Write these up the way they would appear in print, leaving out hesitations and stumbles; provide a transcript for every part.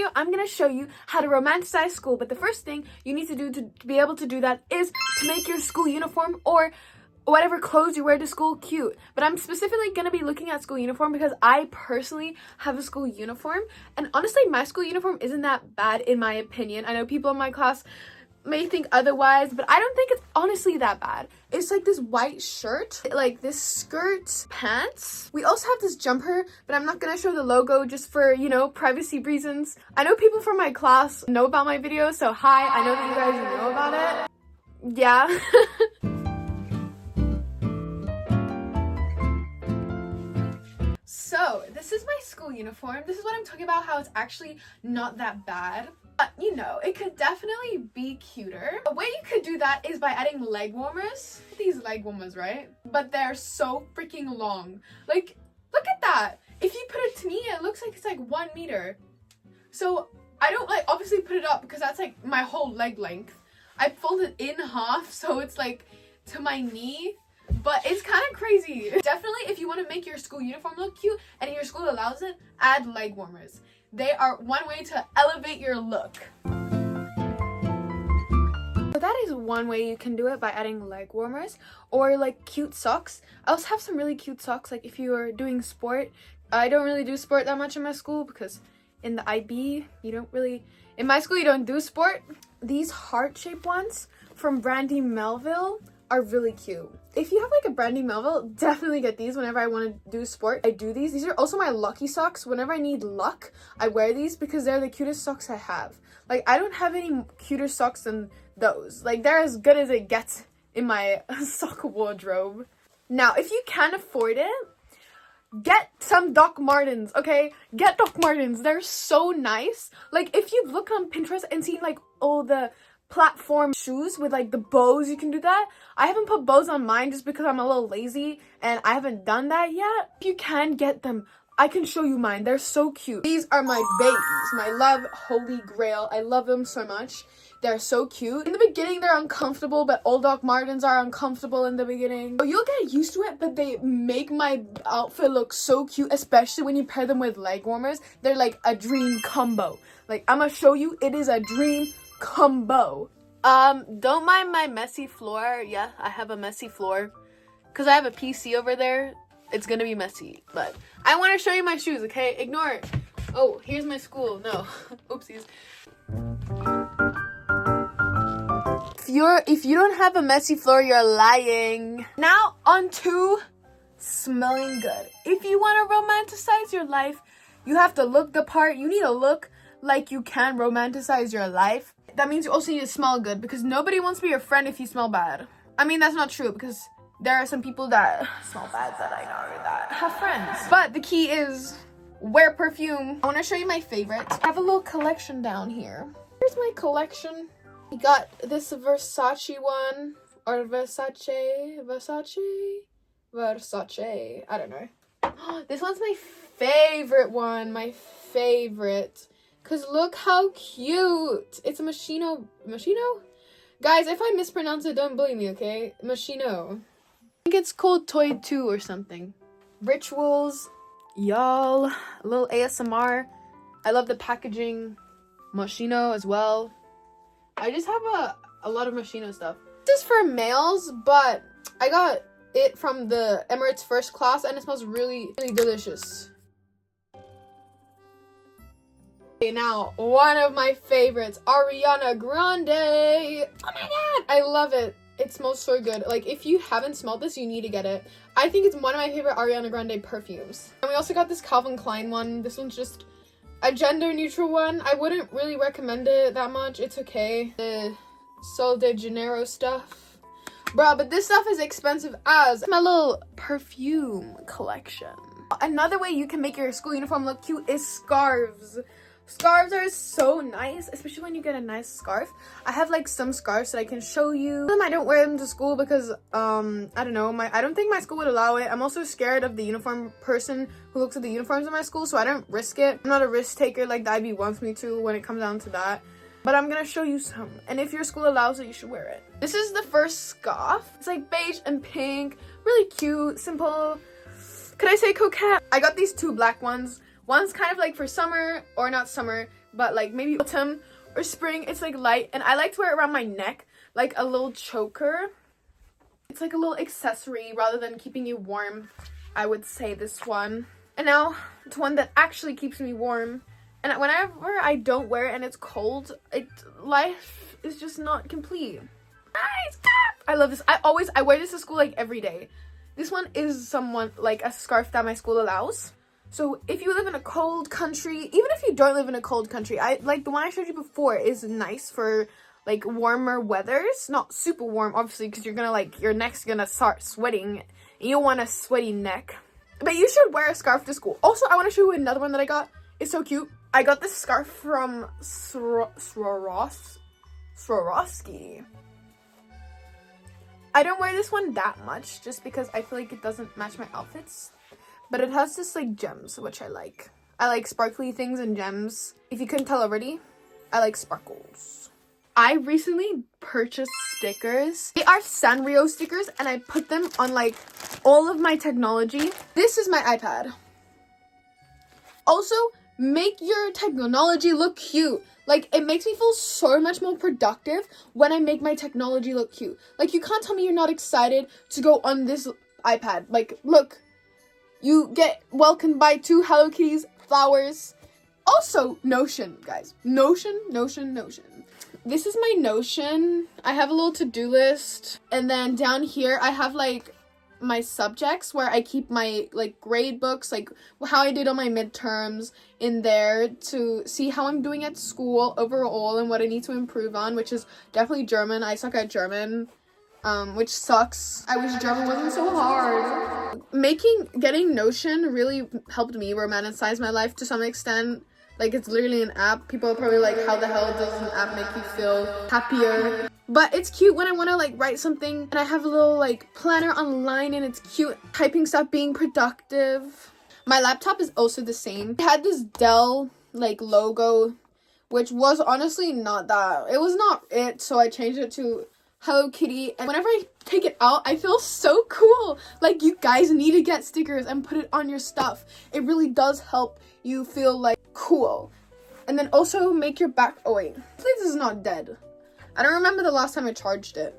video, I'm gonna show you how to romanticize school. But the first thing you need to do to be able to do that is to make your school uniform or whatever clothes you wear to school cute. But I'm specifically gonna be looking at school uniform because I personally have a school uniform, and honestly my school uniform isn't that bad in my opinion. I know people in my class may think otherwise, but I don't think it's honestly that bad. It's like this white shirt, like this skirt, pants. We also have this jumper, but I'm not gonna show the logo just for, you know, privacy reasons. I know people from my class know about my videos, so hi, I know that you guys know about it. Yeah. So this is my school uniform. This is what I'm talking about, how it's actually not that bad. But, you know, it could definitely be cuter. A way you could do that is by adding leg warmers. These leg warmers, right? But they're so freaking long. Like, look at that. If you put it to me, it looks like it's like 1 meter. So I don't like obviously put it up because that's like my whole leg length. I fold it in half so it's like to my knee. But it's kind of crazy. Definitely, if you want to make your school uniform look cute and your school allows it, add leg warmers. They are one way to elevate your look. So that is one way you can do it, by adding leg warmers or like cute socks. I also have some really cute socks, like if you are doing sport. I don't really do sport that much in my school because in the IB, in my school you don't do sport. These heart-shaped ones from Brandy Melville are really cute. If you have like a Brandy Melville, definitely get these whenever I want to do sport. I do these. These are also my lucky socks. Whenever I need luck, I wear these because they're the cutest socks I have. Like, I don't have any cuter socks than those. Like, they're as good as it gets in my sock wardrobe. Now, if you can afford it, get some Doc Martens, okay? Get Doc Martens. They're so nice. Like, if you've looked on Pinterest and seen like all the platform shoes with like the bows, you can do that. I haven't put bows on mine just because I'm a little lazy and I haven't done that yet. If you can get them, I can show you mine. They're so cute. These are my babies, my love holy grail. I love them so much. They're so cute. In the beginning, they're uncomfortable, but old Doc Martens are uncomfortable in the beginning. So you'll get used to it, but they make my outfit look so cute, especially when you pair them with leg warmers. They're like a dream combo. Like, I'm gonna show you, it is a dream combo. Don't mind my messy floor. Yeah, I have a messy floor because I have a PC over there. It's gonna be messy, but I want to show you my shoes, okay? Ignore it. Oh, here's my school. No. Oopsies. If you don't have a messy floor, you're lying. Now on to smelling good. If you want to romanticize your life, you have to look the part. You need to look like you can romanticize your life. That means you also need to smell good, because nobody wants to be your friend if you smell bad. I mean, that's not true, because there are some people that smell bad that I know that have friends. But the key is wear perfume. I want to show you my favorites. I have a little collection down here. Here's my collection. We got this Versace one, or Versace, I don't know. This one's my favorite one, my favorite. Cause look how cute. It's a Moschino. Guys, if I mispronounce it, don't bully me, okay? Moschino. I think it's called Toy 2 or something. Rituals, y'all. A little ASMR. I love the packaging. Moschino as well. I just have a lot of Moschino stuff. This is for males, but I got it from the Emirates First Class and it smells really, really delicious. Now, one of my favorites, Ariana Grande. Oh my god, I love it. It smells so good. Like, if you haven't smelled this, you need to get it. I think it's one of my favorite Ariana Grande perfumes. And we also got this Calvin Klein one. This one's just a gender neutral one. I wouldn't really recommend it that much. It's okay. The Sol de Janeiro stuff. Bruh, but this stuff is expensive as my little perfume collection. Another way you can make your school uniform look cute is scarves. Scarves are so nice, especially when you get a nice scarf. I have like some scarves that I can show you. I don't wear them to school because I don't know, I don't think my school would allow it. I'm also scared of the uniform person who looks at the uniforms in my school, so I don't risk it. I'm not a risk taker like the IB wants me to when it comes down to that. But I'm gonna show you some, and if your school allows it, you should wear it. This is the first scarf. It's like beige and pink, really cute, simple. Could I say coquette? I got these two black ones. One's kind of like for summer, or not summer, but like maybe autumn or spring. It's like light, and I like to wear it around my neck like a little choker. It's like a little accessory rather than keeping you warm. I would say this one. And now to one that actually keeps me warm. And whenever I don't wear it and it's cold, life is just not complete. Nice. I love this. I wear this to school like every day. This one is like a scarf that my school allows. So if you live in a cold country, even if you don't live in a cold country, like the one I showed you before is nice for like warmer weathers. Not super warm, obviously, because you're gonna like your neck's gonna start sweating. And you don't want a sweaty neck. But you should wear a scarf to school. Also, I want to show you another one that I got. It's so cute. I got this scarf from Swarovski. I don't wear this one that much just because I feel like it doesn't match my outfits. But it has this like gems, which I like. I like sparkly things and gems. If you couldn't tell already, I like sparkles. I recently purchased stickers. They are Sanrio stickers, and I put them on like all of my technology. This is my iPad. Also, make your technology look cute. Like, it makes me feel so much more productive when I make my technology look cute. Like, you can't tell me you're not excited to go on this iPad. Like, look, you get welcomed by 2 Hello Kitties, flowers. Also, Notion, guys. Notion. This is my Notion. I have a little to-do list. And then down here, I have, like, my subjects where I keep my, like, grade books, like, how I did on my midterms in there to see how I'm doing at school overall and what I need to improve on, which is definitely German. I suck at German, which sucks. I wish German wasn't so hard. Getting Notion really helped me romanticize my life to some extent. Like, it's literally an app. People are probably like, how the hell does an app make you feel happier? But it's cute when I want to like write something and I have a little like planner online and it's cute. Typing stuff, being productive. My laptop is also the same. It had this Dell like logo, which was honestly not that. It was not it, so I changed it to Hello Kitty. And whenever I take it out, I feel so cool. Like, you guys need to get stickers and put it on your stuff. It really does help you feel like cool. And then also make your back, oh wait, please, this is not dead. I don't remember the last time I charged it.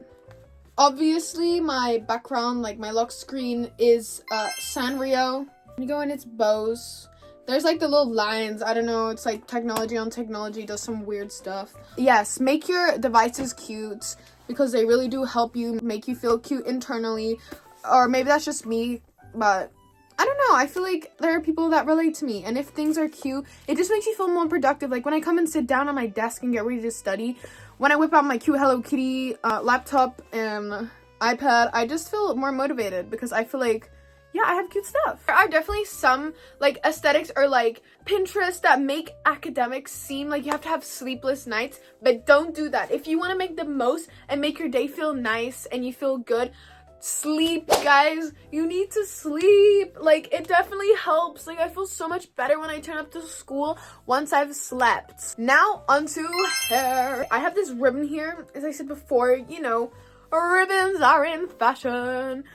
Obviously, my background, like my lock screen, is Sanrio. You go in its bows. There's like the little lines. I don't know. It's like technology on technology does some weird stuff. Yes, make your devices cute because they really do help you make you feel cute internally. Or maybe that's just me, but I don't know. I feel like there are people that relate to me. And if things are cute, it just makes you feel more productive. Like when I come and sit down on my desk and get ready to study, when I whip out my cute Hello Kitty laptop and iPad, I just feel more motivated because I feel like, yeah, I have cute stuff. There are definitely some like aesthetics or like Pinterest that make academics seem like you have to have sleepless nights, but don't do that. If you want to make the most and make your day feel nice and you feel good, sleep, guys. You need to sleep. Like, it definitely helps. Like, I feel so much better when I turn up to school once I've slept. Now onto hair. I have this ribbon here. As I said before, you know, ribbons are in fashion.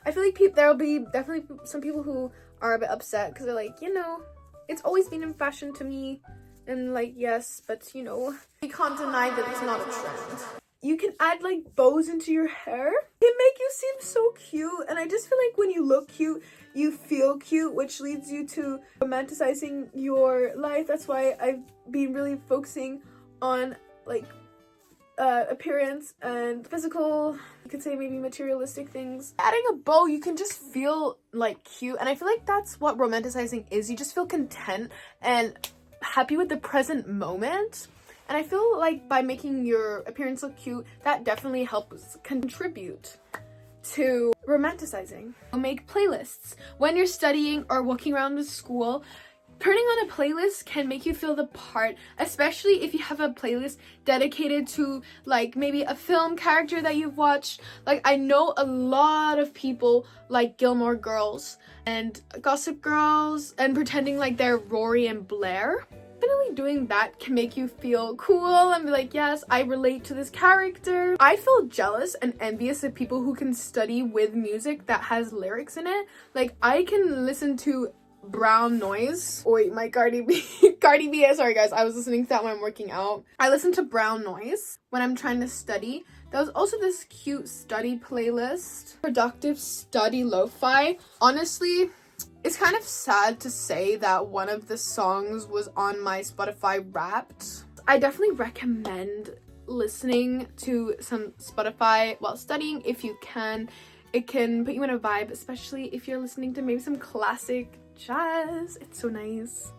I feel like there will be definitely some people who are a bit upset because they're like, you know, it's always been in fashion to me. And like, yes, but you know, we can't deny that it's not a trend. You can add like bows into your hair. It make you seem so cute. And I just feel like when you look cute, you feel cute, which leads you to romanticizing your life. That's why I've been really focusing on like appearance and physical, you could say maybe materialistic things. Adding a bow, you can just feel like cute. And I feel like that's what romanticizing is. You just feel content and happy with the present moment. And I feel like by making your appearance look cute, that definitely helps contribute to romanticizing. Make playlists. When you're studying or walking around the school, turning on a playlist can make you feel the part, especially if you have a playlist dedicated to like maybe a film character that you've watched. Like, I know a lot of people like Gilmore girls and Gossip Girls and pretending like they're Rory and Blair. Definitely doing that can make you feel cool and be like, yes, I relate to this character. I feel jealous and envious of people who can study with music that has lyrics in it. Like, I can listen to Brown Noise. Oh wait, my Cardi B. Cardi B. Sorry guys, I was listening to that when I'm working out. I listen to Brown Noise when I'm trying to study. There was also this cute study playlist, Productive Study Lo-Fi. Honestly, it's kind of sad to say that one of the songs was on my Spotify Wrapped. I definitely recommend listening to some Spotify while studying if you can. It can put you in a vibe, especially if you're listening to maybe some classic jazz. It's so nice.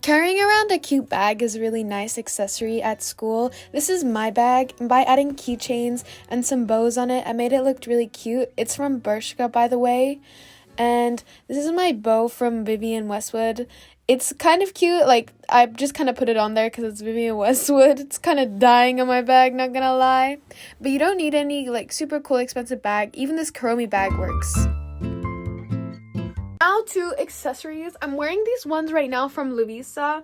Carrying around a cute bag is a really nice accessory at school. This is my bag, and by adding keychains and some bows on it, I made it look really cute. It's from Bershka, by the way, and this is my bow from Vivienne Westwood. It's kind of cute, like, I just kind of put it on there because it's Vivienne Westwood. It's kind of dying on my bag, not gonna lie. But you don't need any, like, super cool expensive bag. Even this Kuromi bag works. Now to accessories. I'm wearing these ones right now from Lovisa.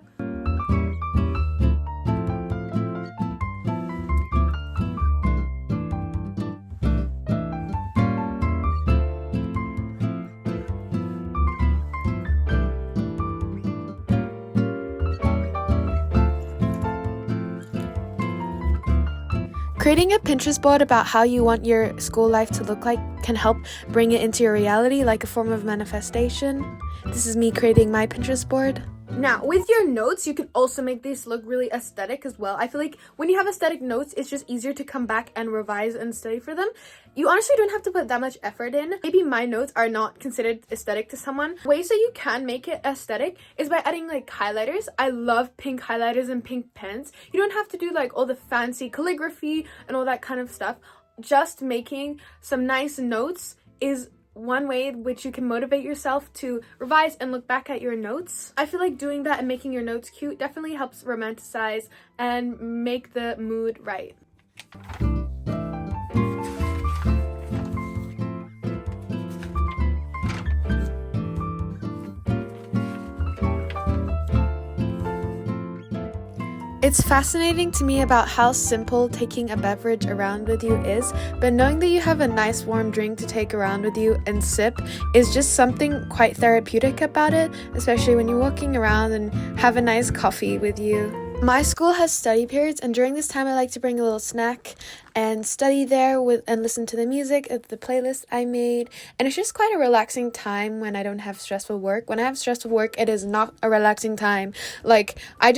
Creating a Pinterest board about how you want your school life to look like can help bring it into your reality, like a form of manifestation. This is me creating my Pinterest board. Now, with your notes, you can also make these look really aesthetic as well. I feel like when you have aesthetic notes, it's just easier to come back and revise and study for them. You honestly don't have to put that much effort in. Maybe my notes are not considered aesthetic to someone. Ways that you can make it aesthetic is by adding like highlighters. I love pink highlighters and pink pens. You don't have to do like all the fancy calligraphy and all that kind of stuff. Just making some nice notes is one way in which you can motivate yourself to revise and look back at your notes. I feel like doing that and making your notes cute definitely helps romanticize and make the mood right. It's fascinating to me about how simple taking a beverage around with you is, but knowing that you have a nice warm drink to take around with you and sip is just something quite therapeutic about it, especially when you're walking around and have a nice coffee with you. My school has study periods, and during this time I like to bring a little snack and study there and listen to the music of the playlist I made. And it's just quite a relaxing time when I don't have stressful work. When I have stressful work, it is not a relaxing time. Like, I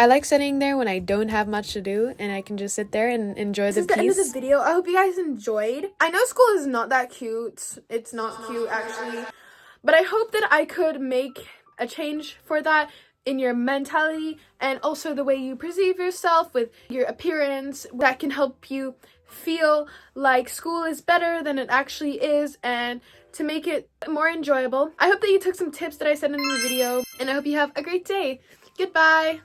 like studying there when I don't have much to do and I can just sit there and enjoy the peace. This is the end of the video. I hope you guys enjoyed. I know school is not that cute. It's not cute actually. But I hope that I could make a change for that in your mentality and also the way you perceive yourself with your appearance that can help you feel like school is better than it actually is and to make it more enjoyable. I hope that you took some tips that I said in the video and I hope you have a great day. Goodbye.